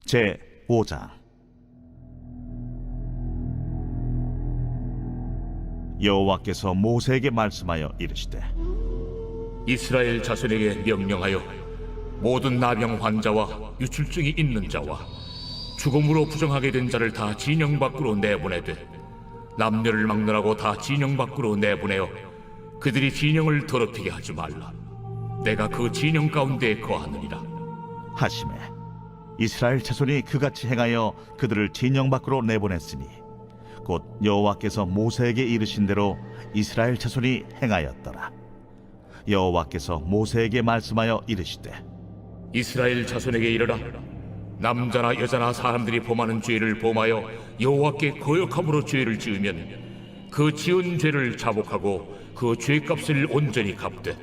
제 5장. 여호와께서 모세에게 말씀하여 이르시되, 이스라엘 자손에게 명령하여 모든 나병 환자와 유출증이 있는 자와 죽음으로 부정하게 된 자를 다 진영 밖으로 내보내되 남녀를 막론하고 다 진영 밖으로 내보내어 그들이 진영을 더럽히게 하지 말라. 내가 그 진영 가운데 거하느니라 하시매, 이스라엘 자손이 그같이 행하여 그들을 진영 밖으로 내보냈으니 곧 여호와께서 모세에게 이르신 대로 이스라엘 자손이 행하였더라. 여호와께서 모세에게 말씀하여 이르시되, 이스라엘 자손에게 이르라. 남자나 여자나 사람들이 범하는 죄를 범하여 여호와께 거역함으로 죄를 지으면 그 지은 죄를 자복하고 그 죄값을 온전히 갚되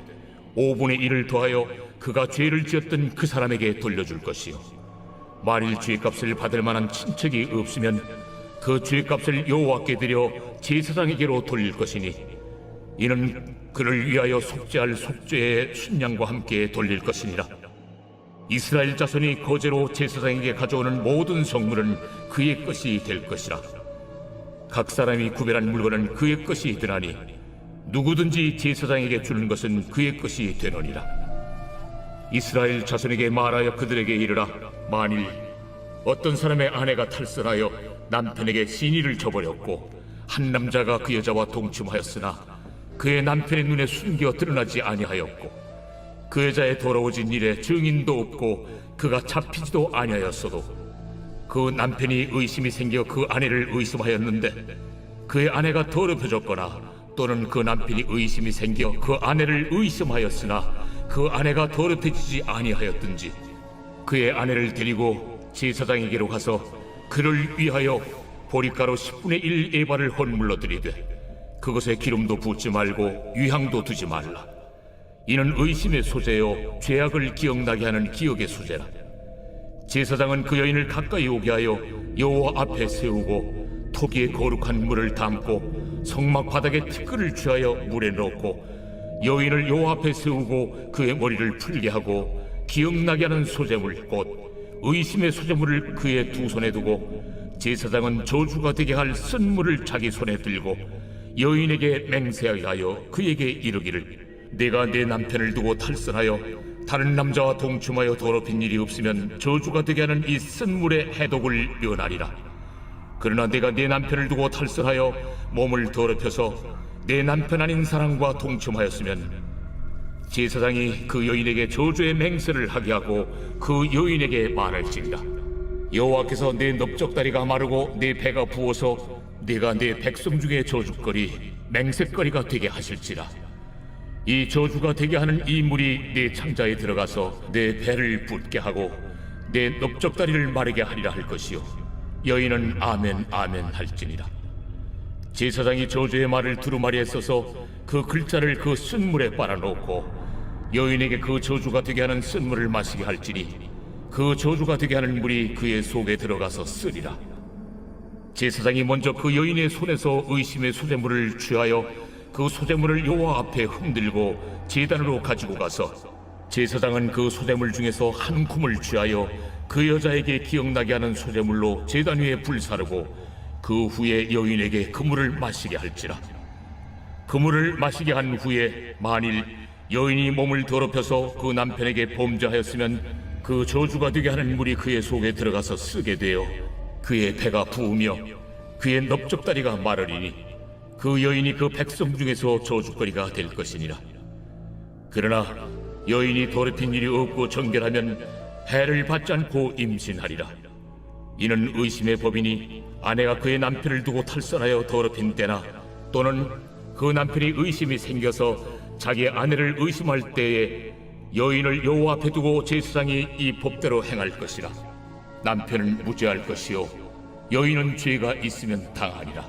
5분의 1을 더하여 그가 죄를 지었던 그 사람에게 돌려줄 것이요, 만일 죄값을 받을 만한 친척이 없으면 그 죄값을 여호와께 드려 제사장에게로 돌릴 것이니 이는 그를 위하여 속죄할 속죄의 순양과 함께 돌릴 것이니라. 이스라엘 자손이 거제로 제사장에게 가져오는 모든 성물은 그의 것이 될 것이라. 각 사람이 구별한 물건은 그의 것이 되나니 누구든지 제사장에게 주는 것은 그의 것이 되느니라. 이스라엘 자손에게 말하여 그들에게 이르라. 만일 어떤 사람의 아내가 탈선하여 남편에게 신의를 저버렸고 한 남자가 그 여자와 동침하였으나 그의 남편의 눈에 숨겨 드러나지 아니하였고 그 여자의 더러워진 일에 증인도 없고 그가 잡히지도 아니하였어도 그 남편이 의심이 생겨 그 아내를 의심하였는데 그의 아내가 더럽혀졌거나 또는 그 남편이 의심이 생겨 그 아내를 의심하였으나 그 아내가 더럽혀지지 아니하였든지 그의 아내를 데리고 제사장에게로 가서 그를 위하여 보리가루 10분의 1 에바를 헌물로 드리되 그것에 기름도 붓지 말고 유향도 두지 말라. 이는 의심의 소재요 죄악을 기억나게 하는 기억의 소재라. 제사장은 그 여인을 가까이 오게 하여 여호와 앞에 세우고 토기에 거룩한 물을 담고 성막 바닥에 티끌을 취하여 물에 넣고 여인을 여호와 앞에 세우고 그의 머리를 풀게 하고 기억나게 하는 소재물 곧 의심의 소재물을 그의 두 손에 두고 제사장은 저주가 되게 할 쓴물을 자기 손에 들고 여인에게 맹세하게 하여 그에게 이르기를, 내가 내 남편을 두고 탈선하여 다른 남자와 동침하여 더럽힌 일이 없으면 저주가 되게 하는 이 쓴물의 해독을 면하리라. 그러나 내가 내 남편을 두고 탈선하여 몸을 더럽혀서 내 남편 아닌 사람과 동침하였으면 제사장이 그 여인에게 저주의 맹세를 하게 하고 그 여인에게 말할지니라. 여호와께서 내 넓적다리가 마르고 내 배가 부어서 네가 내 백성 중에 저주거리 맹세거리가 되게 하실지라. 이 저주가 되게 하는 이 물이 내 창자에 들어가서 내 배를 붓게 하고 내 넓적다리를 마르게 하리라 할 것이요, 여인은 아멘 아멘 할지니라. 제사장이 저주의 말을 두루마리에 써서 그 글자를 그 쓴물에 빨아놓고 여인에게 그 저주가 되게 하는 쓴물을 마시게 할지니 그 저주가 되게 하는 물이 그의 속에 들어가서 쓰리라. 제사장이 먼저 그 여인의 손에서 의심의 소재물을 취하여 그 소재물을 여호와 앞에 흔들고 제단으로 가지고 가서 제사장은 그 소재물 중에서 한 쿰을 취하여 그 여자에게 기억나게 하는 소재물로 제단 위에 불사르고 그 후에 여인에게 그 물을 마시게 할지라. 그 물을 마시게 한 후에 만일 여인이 몸을 더럽혀서 그 남편에게 범죄하였으면 그 저주가 되게 하는 물이 그의 속에 들어가서 쓰게 되어 그의 배가 부으며 그의 넓적다리가 마르리니 그 여인이 그 백성 중에서 저주거리가 될 것이니라. 그러나 여인이 더럽힌 일이 없고 정결하면 해를 받지 않고 임신하리라. 이는 의심의 법이니 아내가 그의 남편을 두고 탈선하여 더럽힌 때나 또는 그 남편이 의심이 생겨서 자기 아내를 의심할 때에 여인을 여호와 앞에 두고 제사장이 이 법대로 행할 것이라. 남편은 무죄할 것이요 여인은 죄가 있으면 당하리라.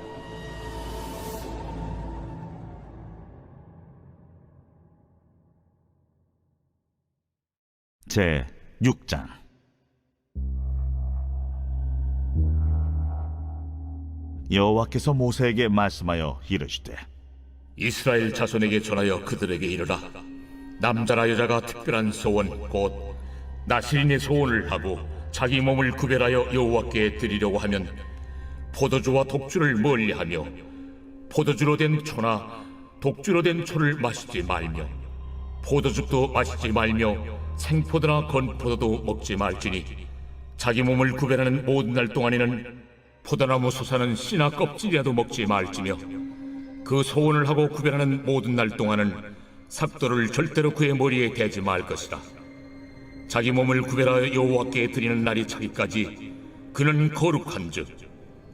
제 6장. 여호와께서 모세에게 말씀하여 이르시되, 이스라엘 자손에게 전하여 그들에게 이르라. 남자나 여자가 특별한 소원 곧 나시린의 소원을 하고 자기 몸을 구별하여 여호와께 드리려고 하면 포도주와 독주를 멀리하며 포도주로 된 초나 독주로 된 초를 마시지 말며 포도즙도 마시지 말며 생포도나 건포도도 먹지 말지니 자기 몸을 구별하는 모든 날 동안에는 포도나무 솟아는 씨나 껍질이라도 먹지 말지며 그 소원을 하고 구별하는 모든 날 동안은 삭도를 절대로 그의 머리에 대지 말 것이라. 자기 몸을 구별하여 여호와께 드리는 날이 차기까지 그는 거룩한즉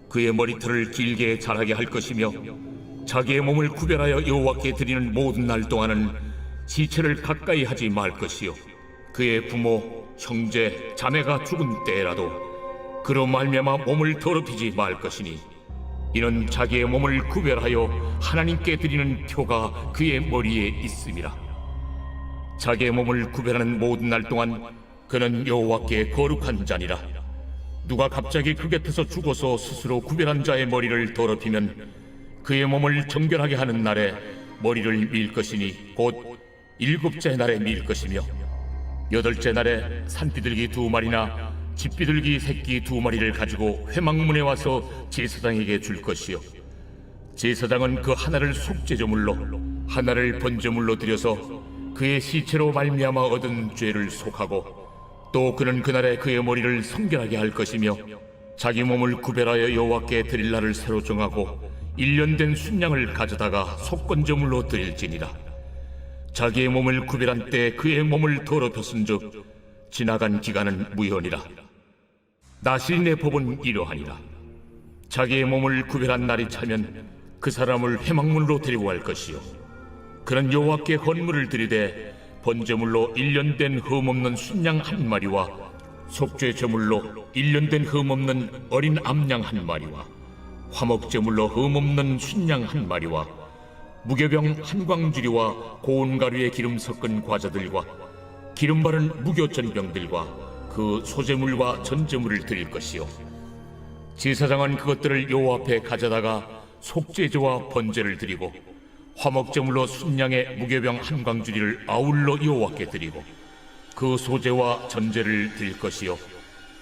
그의 머리털을 길게 자라게 할 것이며 자기의 몸을 구별하여 여호와께 드리는 모든 날 동안은 시체를 가까이 하지 말 것이요 그의 부모, 형제, 자매가 죽은 때라도 그로 말미암아 몸을 더럽히지 말 것이니 이는 자기의 몸을 구별하여 하나님께 드리는 표가 그의 머리에 있음이라. 자기의 몸을 구별하는 모든 날 동안 그는 여호와께 거룩한 자니라. 누가 갑자기 그 곁에서 죽어서 스스로 구별한 자의 머리를 더럽히면 그의 몸을 정결하게 하는 날에 머리를 밀 것이니 곧 7째 날에 밀 것이며 8째 날에 산비둘기 2마리나 집비둘기 새끼 2마리를 가지고 회막문에 와서 제사장에게 줄 것이요 제사장은 그 하나를 속죄제물로 하나를 번제물로 드려서 그의 시체로 말미암아 얻은 죄를 속하고 또 그는 그날에 그의 머리를 성결하게 할 것이며 자기 몸을 구별하여 여호와께 드릴 날을 새로 정하고 1년 된 순양을 가져다가 속건제물로 드릴지니라. 자기의 몸을 구별한 때 그의 몸을 더럽혔은즉 지나간 기간은 무효니라. 나실인의 법은 이러하니라. 자기의 몸을 구별한 날이 차면 그 사람을 회막문으로 데리고 갈 것이요 그는 여호와께 헌물을 드리되 번제물로 1년 된 흠없는 순양 1마리와 속죄 제물로 1년 된 흠없는 어린 암양 1마리와 화목제물로 흠없는 순양 1마리와 무교병 1광주리와 고운 가루에 기름 섞은 과자들과 기름 바른 무교전병들과 그 소제물과 전제물을 드릴 것이요 제사장은 그것들을 여호와 앞에 가져다가 속죄제와 번제를 드리고 화목제물로 순양의 무교병 1광주리를 아울러 여호와께 드리고 그 소제와 전제를 드릴 것이요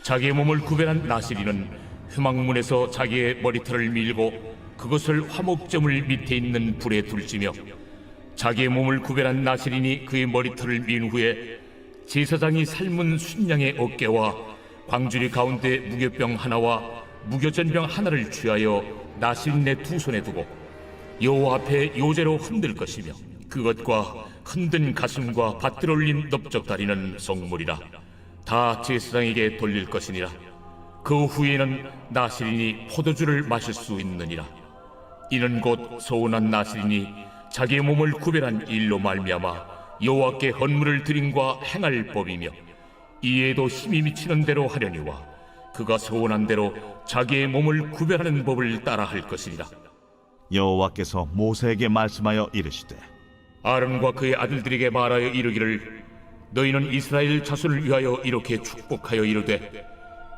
자기의 몸을 구별한 나실인은 회막문에서 자기의 머리털을 밀고 그것을 화목제물 밑에 있는 불에 둘지며 자기의 몸을 구별한 나실인이 그의 머리털을 민 후에 제사장이 삶은 순양의 어깨와 광주리 가운데 무교병 하나와 무교전병 하나를 취하여 나실인의 2손에 두고 여호와 앞에 요제로 흔들 것이며 그것과 흔든 가슴과 밭들 올린 넓적다리는 성물이라. 다 제사장에게 돌릴 것이니라. 그 후에는 나실인이 포도주를 마실 수 있느니라. 이는 곧 서운한 나실인이 자기의 몸을 구별한 일로 말미암아 여호와께 헌물을 드림과 행할 법이며 이에도 힘이 미치는 대로 하려니와 그가 서운한 대로 자기의 몸을 구별하는 법을 따라 할 것이니라. 여호와께서 모세에게 말씀하여 이르시되 아론과 그의 아들들에게 말하여 이르기를 너희는 이스라엘 자손을 위하여 이렇게 축복하여 이르되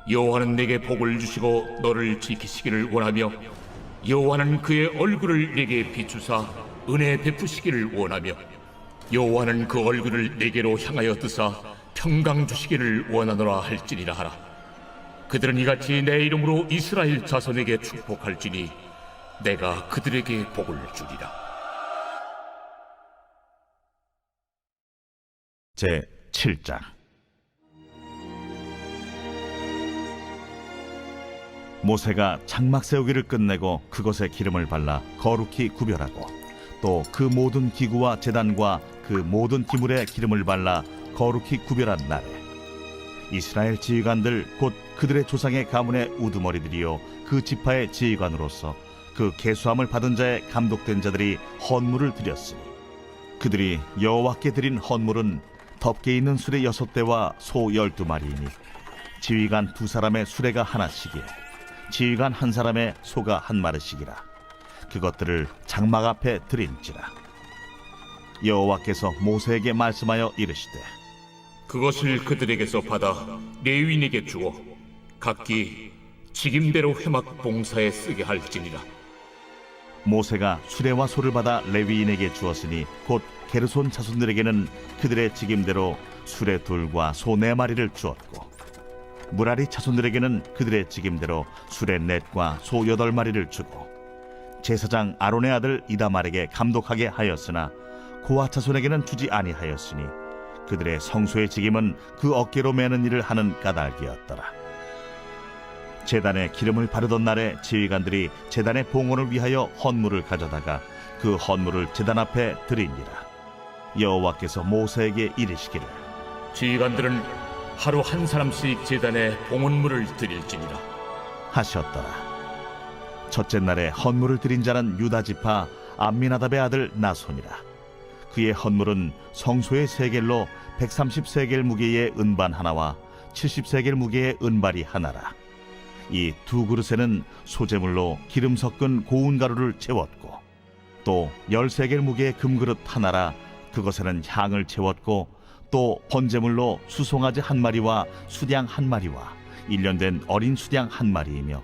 여호와는 내게 복을 주시고 너를 지키시기를 원하며 여호와는 그의 얼굴을 내게 비추사 은혜 베푸시기를 원하며 여호와는 그 얼굴을 내게로 향하여 뜨사 평강 주시기를 원하노라 할지니라 하라. 그들은 이같이 내 이름으로 이스라엘 자손에게 축복할지니 내가 그들에게 복을 주리라. 제 7장. 모세가 장막 세우기를 끝내고 그것에 기름을 발라 거룩히 구별하고 또 그 모든 기구와 제단과 그 모든 기물에 기름을 발라 거룩히 구별한 날에 이스라엘 지휘관들 곧 그들의 조상의 가문의 우두머리들이요 그 지파의 지휘관으로서 그 계수함을 받은 자의 감독된 자들이 헌물을 드렸으니 그들이 여호와께 드린 헌물은 덮개 있는 수레 6대와 소 12마리이니 지휘관 2사람의 수레가 하나씩이요 지휘관 1사람의 소가 1마리씩이라. 그것들을 장막 앞에 드린지라. 여호와께서 모세에게 말씀하여 이르시되 그것을 그들에게서 받아 레위인에게 주어 각기 직임대로 회막 봉사에 쓰게 할지니라. 모세가 수레와 소를 받아 레위인에게 주었으니 곧 게르손 자손들에게는 그들의 직임대로 수레 2과 소 4마리를 주었고 무라리 자손들에게는 그들의 직임대로 수레 넷과 소 8마리를 주고 제사장 아론의 아들 이다말에게 감독하게 하였으나 고아 자손에게는 주지 아니하였으니 그들의 성소의 직임은 그 어깨로 매는 일을 하는 까닭이었더라. 제단에 기름을 바르던 날에 지휘관들이 제단의 봉헌을 위하여 헌물을 가져다가 그 헌물을 제단 앞에 드리니라. 여호와께서 모세에게 이르시기를 지휘관들은 하루 한 사람씩 제단에 봉헌물을 드릴지니라 하셨더라. 첫째 날에 헌물을 드린 자는 유다 지파 암미나답의 아들 나손이라. 그의 헌물은 성소의 세겔로 130세겔 무게의 은반 하나와 70세겔 무게의 은발이 하나라. 이 두 그릇에는 소재물로 기름 섞은 고운 가루를 채웠고 또 10세겔 무게의 금그릇 하나라. 그것에는 향을 채웠고 또 번제물로 수송아지 한 마리와 수량 한 마리와 1년 된 어린 수량 한 마리이며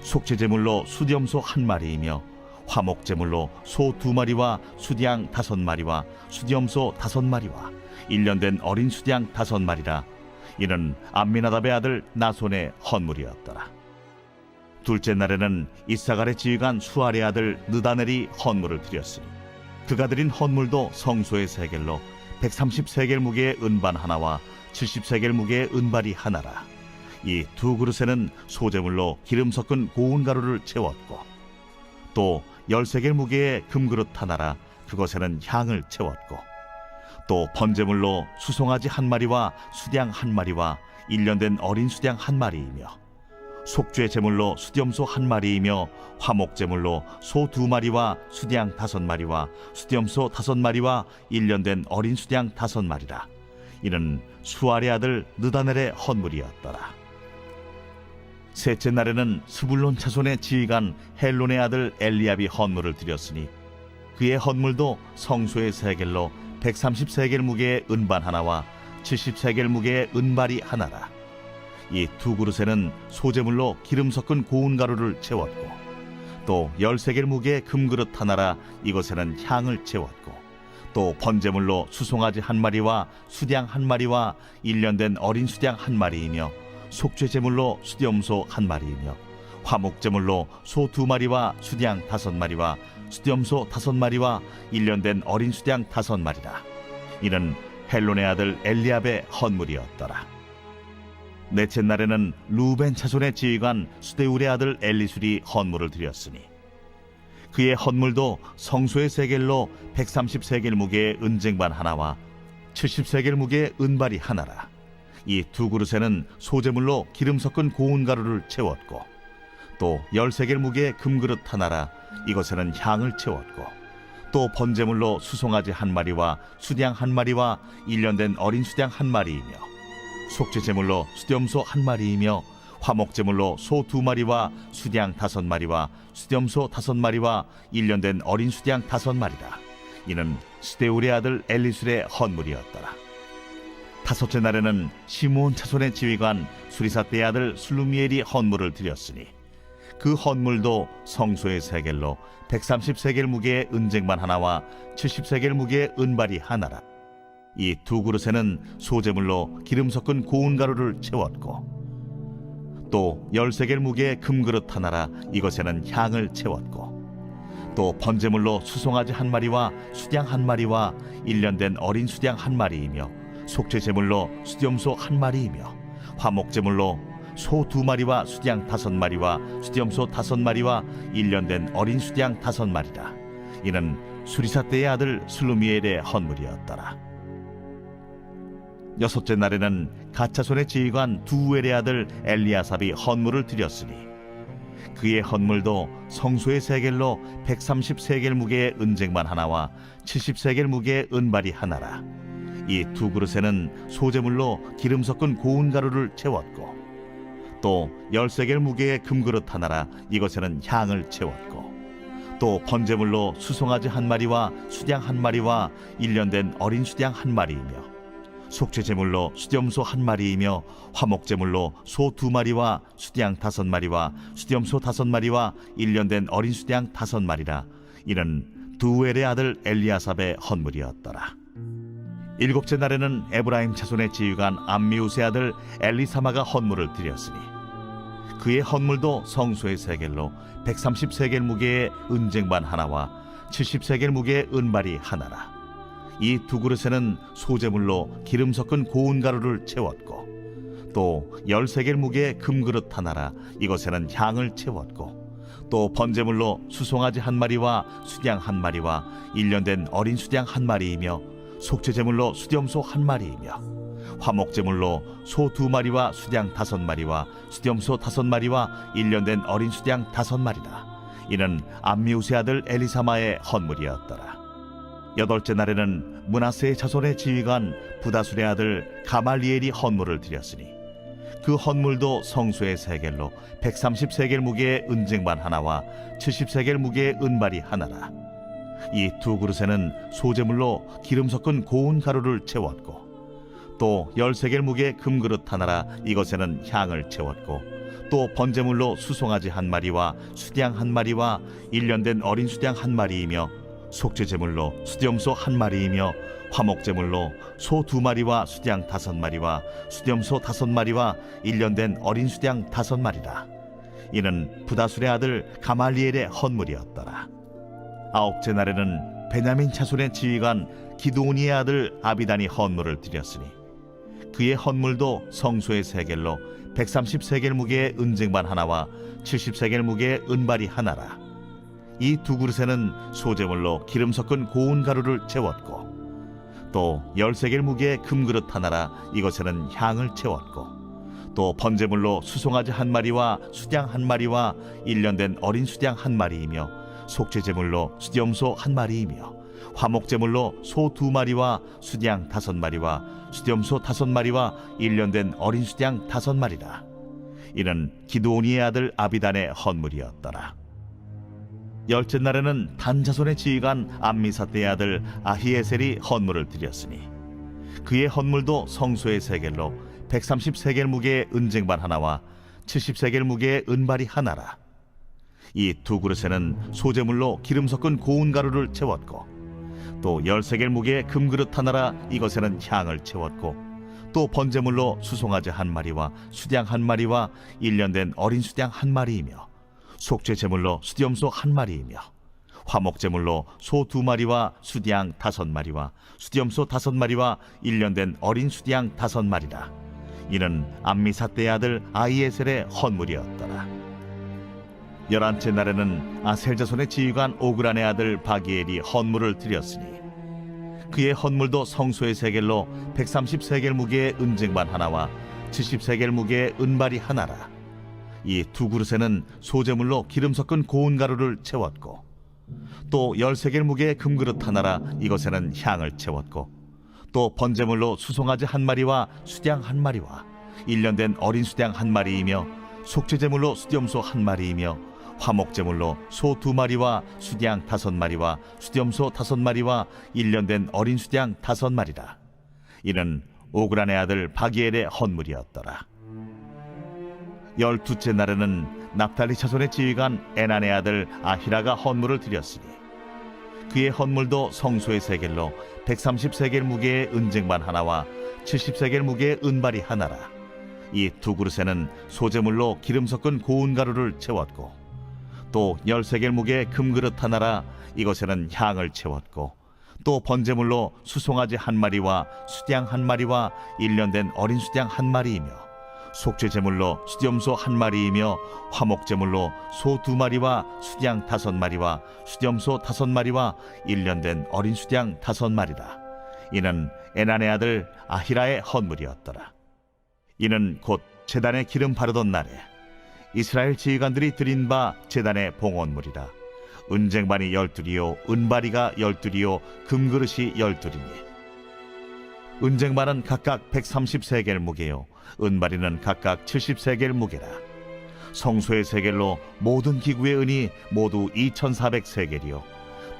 속죄제물로 수염소 한 마리이며 화목제물로 소 2마리와 수량 5마리와 수염소 5마리와 1년 된 어린 수량 5마리라. 이는 암미나답의 아들 나손의 헌물이었더라. 둘째 날에는 이사갈의 지휘관 수알의 아들 느다넬이 헌물을 드렸으니 그가 드린 헌물도 성소의 세겔로 130세겔 무게의 은반 하나와 70세겔 무게의 은발이 하나라. 이 두 그릇에는 소재물로 기름 섞은 고운 가루를 채웠고 또 10세겔 무게의 금그릇 하나라. 그것에는 향을 채웠고 또 번제물로 수송아지 한 마리와 수량 한 마리와 1년 된 어린 수량 한 마리이며 속죄 제물로 수염소 한 마리이며 화목제물로 소 2마리와 수량 5마리와 수염소 5마리와 1년 된 어린 수량 5마리라. 이는 수알의 아들 느다넬의 헌물이었더라. 셋째 날에는 스불론 자손의 지휘관 헬론의 아들 엘리압이 헌물을 드렸으니 그의 헌물도 성소의 세겔로 130세겔 무게의 은반 하나와 70세겔 무게의 은발이 하나라. 이 두 그릇에는 소재물로 기름 섞은 고운 가루를 채웠고 또 10세겔 무게의 금그릇 하나라. 이것에는 향을 채웠고 또 번제물로 수송아지 한 마리와 수량 한 마리와 1년 된 어린 수량 한 마리이며 속죄제물로 수염소 한 마리이며 화목제물로 소 2마리와 수량 5마리와 수염소 5마리와 1년 된 어린 수량 5마리라. 이는 헬론의 아들 엘리압의 헌물이었더라. 넷째 날에는 루벤 자손의 지휘관 수데울의 아들 엘리술이 헌물을 드렸으니 그의 헌물도 성소의 세겔로 130세겔 무게의 은쟁반 하나와 70세겔 무게의 은발이 하나라. 이 두 그릇에는 소재물로 기름 섞은 고운 가루를 채웠고 또 10세겔 무게의 금그릇 하나라. 이것에는 향을 채웠고 또 번제물로 수송아지 한 마리와 수량 한 마리와 1년 된 어린 수량 한 마리이며 속죄제물로 수염소 한 마리이며 화목제물로 소 2마리와 수량 5마리와 수염소 5마리와 1년 된 어린 수량 5마리라. 이는 스데울의 아들 엘리술의 헌물이었더라. 다섯째 날에는 시므온 자손의 지휘관 수리사떼의 아들 슬루미엘이 헌물을 드렸으니 그 헌물도 성소의 세겔로 130세겔 무게의 은쟁반 하나와 70세겔 무게의 은발이 하나라. 이 두 그릇에는 소재물로 기름 섞은 고운 가루를 채웠고 또 10세겔 무게의 금그릇 하나라. 이것에는 향을 채웠고 또 번제물로 수송아지 한 마리와 수량 한 마리와 1년 된 어린 수량 한 마리이며 속죄제물로 수염소 한 마리이며 화목제물로 소 2마리와 수량 5마리와 수염소 5마리와 1년 된 어린 수량 5마리라. 이는 수리사떼의 아들 슬루미엘의 헌물이었더라. 여섯째 날에는 갓자손의 지휘관 두엘의 아들 엘리아삽이 헌물을 드렸으니 그의 헌물도 성소의 세겔로 130세겔 무게의 은쟁반 하나와 70세겔 무게의 은발이 하나라. 이 두 그릇에는 소재물로 기름 섞은 고운 가루를 채웠고 또 10세겔 무게의 금그릇 하나라. 이것에는 향을 채웠고 또 번제물로 수송아지 한 마리와 수량 한 마리와 1년 된 어린 수량 한 마리이며 속죄제물로 수염소 한 마리이며 화목제물로 소 2마리와 수량 5마리와 수염소 5마리와 1년 된 어린 수량 5마리라. 이는 두엘의 아들 엘리아삽의 헌물이었더라. 일곱째 날에는 에브라임 자손의 지휘관 암미우스의 아들 엘리사마가 헌물을 드렸으니 그의 헌물도 성소의 세겔로 130세겔 무게의 은쟁반 하나와 70세겔 무게의 은발이 하나라. 이 두 그릇에는 소재물로 기름 섞은 고운 가루를 채웠고 또 10세겔 무게의 금그릇 하나라. 이것에는 향을 채웠고 또 번제물로 수송아지 한 마리와 수양 한 마리와 1년 된 어린 수양 한 마리이며 속죄제물로 수염소 한 마리이며 화목제물로 소 2마리와 수양 5마리와 수염소 5마리와 1년 된 어린 수양 5마리라. 이는 암미우스의 아들 엘리사마의 헌물이었더라. 여덟째 날에는 므낫세의 자손의 지휘관 부다술의 아들 가말리엘이 헌물을 드렸으니 그 헌물도 성소의 세겔로 130세겔 무게의 은쟁반 하나와 70세겔 무게의 은발이 하나라. 이 두 그릇에는 소재물로 기름 섞은 고운 가루를 채웠고 또 10세겔 무게의 금그릇 하나라. 이것에는 향을 채웠고 또 번제물로 수송아지 한 마리와 수양 한 마리와 1년 된 어린 수양 한 마리이며 속죄제물로 수염소 한 마리이며 화목제물로 소 2마리와 수양 5마리와 수염소 5마리와 1년 된 어린 수양 5마리라. 이는 부다술의 아들 가말리엘의 헌물이었더라. 아홉째 날에는 베냐민 자손의 지휘관 기드오니의 아들 아비단이 헌물을 드렸으니 그의 헌물도 성소의 세겔로 130세겔 무게의 은쟁반 하나와 70세겔 무게의 은발이 하나라. 이 두 그릇에는 소재물로 기름 섞은 고운 가루를 채웠고 또 10세겔 무게의 금그릇 하나라. 이것에는 향을 채웠고 또 번제물로 수송아지 한 마리와 수양 한 마리와 1년 된 어린 수양 한 마리이며 속죄제물로 수염소 한 마리이며 화목제물로 소 2마리와 수양 5마리와 수염소 5마리와 1년 된 어린 수양 5마리라. 이는 기드오니의 아들 아비단의 헌물이었더라. 열째 날에는 단 자손의 지휘관 암미사대의 아들 아히에셀이 헌물을 드렸으니 그의 헌물도 성소의 세겔로 130세겔 무게의 은쟁반 하나와 70세겔 무게의 은발이 하나라. 이 두 그릇에는 소재물로 기름 섞은 고운 가루를 채웠고 또 10세겔 무게의 금그릇 하나라. 이것에는 향을 채웠고 또 번제물로 수송아지 한 마리와 수양 한 마리와 1년 된 어린 수양 한 마리이며 속죄제물로 수염소 한 마리이며 화목제물로 소 2마리와 수양 5마리와 수염소 5마리와 1년 된 어린 수양 5마리라. 이는 암미사대의 아들 아히에셀의 헌물이었더라. 11째 날에는 아셀 자손의 지휘관 오그란의 아들 바기엘이 헌물을 드렸으니 그의 헌물도 성소의 세겔로 130세겔 무게의 은쟁반 하나와 70세겔 무게의 은발이 하나라. 이 두 그릇에는 소재물로 기름 섞은 고운 가루를 채웠고 또 10세겔 무게의 금그릇 하나라. 이것에는 향을 채웠고 또 번제물로 수송아지 한 마리와 수양 한 마리와 1년 된 어린 수양 한 마리이며 속죄제물로 수염소 한 마리이며 화목제물로 소 2마리와 수양 5마리와 수염소 5마리와 1년 된 어린 수양 5마리라. 이는 오그란의 아들 바기엘의 헌물이었더라. 12째 날에는 납달리 자손의 지휘관 에난의 아들 아히라가 헌물을 드렸으니 그의 헌물도 성소의 세겔로 130세겔 무게의 은쟁반 하나와 70세겔 무게의 은발이 하나라. 이 두 그릇에는 소재물로 기름 섞은 고운 가루를 채웠고 또 10세겔 무게의 금그릇 하나라. 이것에는 향을 채웠고 또 번제물로 수송아지 한 마리와 수양 한 마리와 1년 된 어린 수양 한 마리이며 속죄제물로 수염소 한 마리이며 화목제물로 소 2마리와 수양 5마리와 수염소 5마리와 1년 된 어린 수양 5마리라. 이는 에난의 아들 아히라의 헌물이었더라. 이는 곧 제단에 기름 바르던 날에 이스라엘 지휘관들이 드린 바 제단의 봉헌물이라. 은쟁반이 12이요 은바리가 12이요 금그릇이 12이니 은쟁반은 각각 130세겔 무게요 은바리는 각각 70세겔 무게라. 성소의 세겔로 모든 기구의 은이 모두 2400세겔이요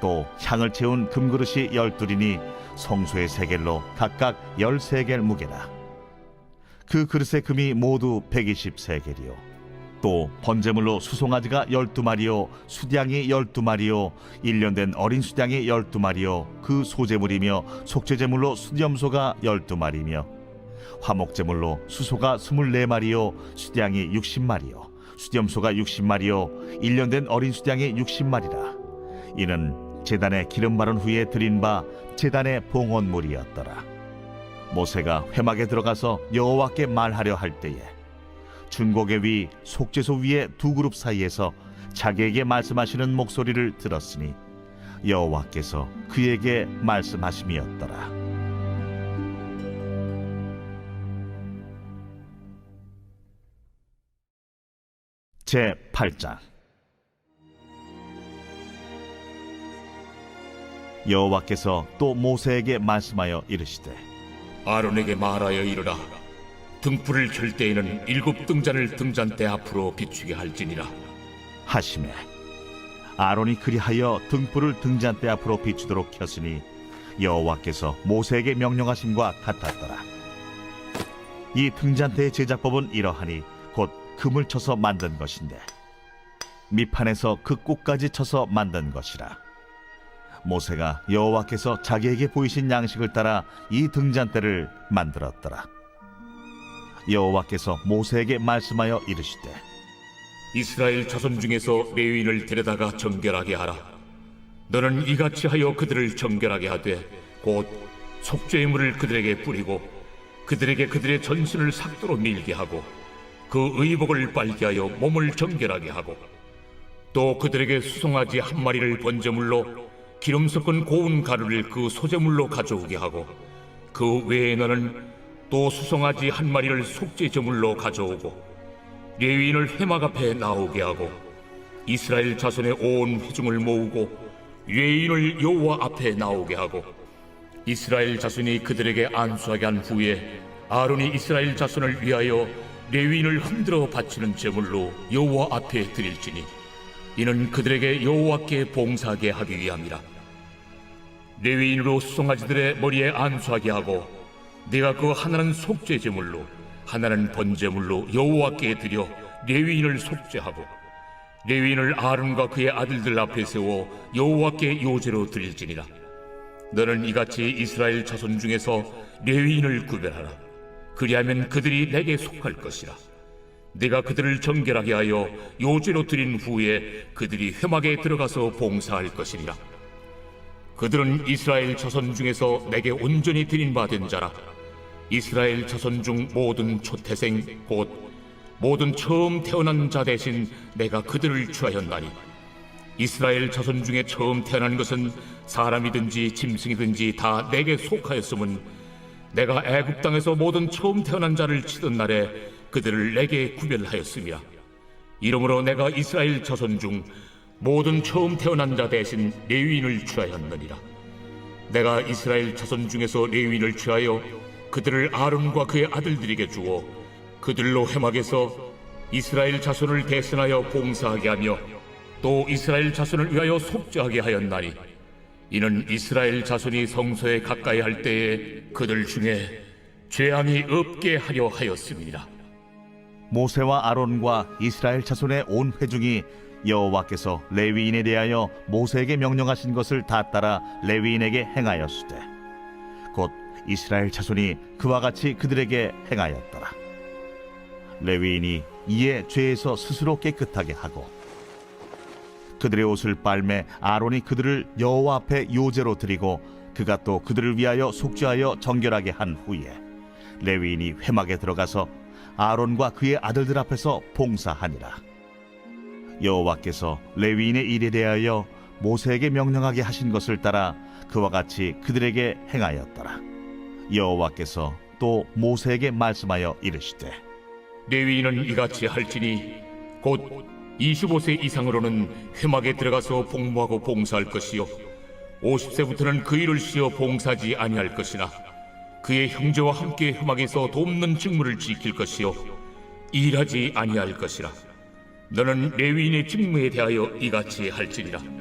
또 향을 채운 금그릇이 12이니 성소의 세겔로 각각 10세겔 무게라. 그 그릇의 금이 모두 120세겔이요 또 번제물로 수송아지가 12마리요 수양이 12마리요 1년 된 어린 수양이 12마리요 그 소제물이며 속죄제물로 수염소가 12마리며 화목제물로 수소가 24마리요 수양이 60마리요 수염소가 60마리요 1년 된 어린 수양이 60마리라. 이는 제단에 기름 바른 후에 드린 바 제단의 봉헌물이었더라. 모세가 회막에 들어가서 여호와께 말하려 할 때에 중고개 위 속죄소 위에 두 그룹 사이에서 자기에게 말씀하시는 목소리를 들었으니 여호와께서 그에게 말씀하심이었더라. 제 8장. 여호와께서 또 모세에게 말씀하여 이르시되 아론에게 말하여 이르라. 등불을 켤 때에는 7 등잔을 등잔대 앞으로 비추게 할지니라 하시매 아론이 그리하여 등불을 등잔대 앞으로 비추도록 켰으니 여호와께서 모세에게 명령하심과 같았더라. 이 등잔대의 제작법은 이러하니 곧 금을 쳐서 만든 것인데 밑판에서 그 꼭까지 쳐서 만든 것이라. 모세가 여호와께서 자기에게 보이신 양식을 따라 이 등잔대를 만들었더라. 여호와께서 모세에게 말씀하여 이르시되 이스라엘 자손 중에서 레위인을 데려다가 정결하게 하라. 너는 이같이 하여 그들을 정결하게 하되 곧 속죄의 물을 그들에게 뿌리고 그들에게 그들의 전신을 삭도로 밀게 하고 그 의복을 빨게 하여 몸을 정결하게 하고 또 그들에게 수송아지 1마리를 번제물로 기름 섞은 고운 가루를 그 소제물로 가져오게 하고 그 외에 너는 또 수송아지 1마리를 속죄제물로 가져오고 레위인을 회막 앞에 나오게 하고 이스라엘 자손의 온 회중을 모으고 레위인을 여호와 앞에 나오게 하고 이스라엘 자손이 그들에게 안수하게 한 후에 아론이 이스라엘 자손을 위하여 레위인을 흔들어 바치는 제물로 여호와 앞에 드릴지니 이는 그들에게 여호와께 봉사하게 하기 위함이라. 레위인으로 수송아지들의 머리에 안수하게 하고 네가 그 하나는 속죄제물로 하나는 번제물로 여호와께 드려 레위인을 속죄하고 레위인을 아론과 그의 아들들 앞에 세워 여호와께 요제로 드릴지니라. 너는 이같이 이스라엘 자손 중에서 레위인을 구별하라. 그리하면 그들이 내게 속할 것이라. 네가 그들을 정결하게 하여 요제로 드린 후에 그들이 회막에 들어가서 봉사할 것이니라. 그들은 이스라엘 자손 중에서 내게 온전히 드린 바 된 자라. 이스라엘 자손 중 모든 초태생 곧 모든 처음 태어난 자 대신 내가 그들을 취하였나니 이스라엘 자손 중에 처음 태어난 것은 사람이든지 짐승이든지 다 내게 속하였음은 내가 애굽 땅에서 모든 처음 태어난 자를 치던 날에 그들을 내게 구별하였음이라. 이러므로 내가 이스라엘 자손 중 모든 처음 태어난 자 대신 레위인을 취하였느니라. 내가 이스라엘 자손 중에서 레위인을 취하여 그들을 아론과 그의 아들들에게 주어 그들로 회막에서 이스라엘 자손을 대신하여 봉사하게 하며 또 이스라엘 자손을 위하여 속죄하게 하였나니 이는 이스라엘 자손이 성소에 가까이 할 때에 그들 중에 죄악이 없게 하려 하였습니다. 모세와 아론과 이스라엘 자손의 온 회중이 여호와께서 레위인에 대하여 모세에게 명령하신 것을 다 따라 레위인에게 행하였으되 곧 이스라엘 자손이 그와 같이 그들에게 행하였더라. 레위인이 이에 죄에서 스스로 깨끗하게 하고 그들의 옷을 빨매 아론이 그들을 여호와 앞에 요제로 드리고 그가 또 그들을 위하여 속죄하여 정결하게 한 후에 레위인이 회막에 들어가서 아론과 그의 아들들 앞에서 봉사하니라. 여호와께서 레위인의 일에 대하여 모세에게 명령하게 하신 것을 따라 그와 같이 그들에게 행하였더라. 여호와께서 또 모세에게 말씀하여 이르시되 레위인은 이같이 할지니 곧 25세 이상으로는 회막에 들어가서 복무하고 봉사할 것이요 50세부터는 그 일을 쉬어 봉사하지 아니할 것이나 그의 형제와 함께 회막에서 돕는 직무를 지킬 것이요 일하지 아니할 것이라. 너는 레위인의 직무에 대하여 이같이 할지니라.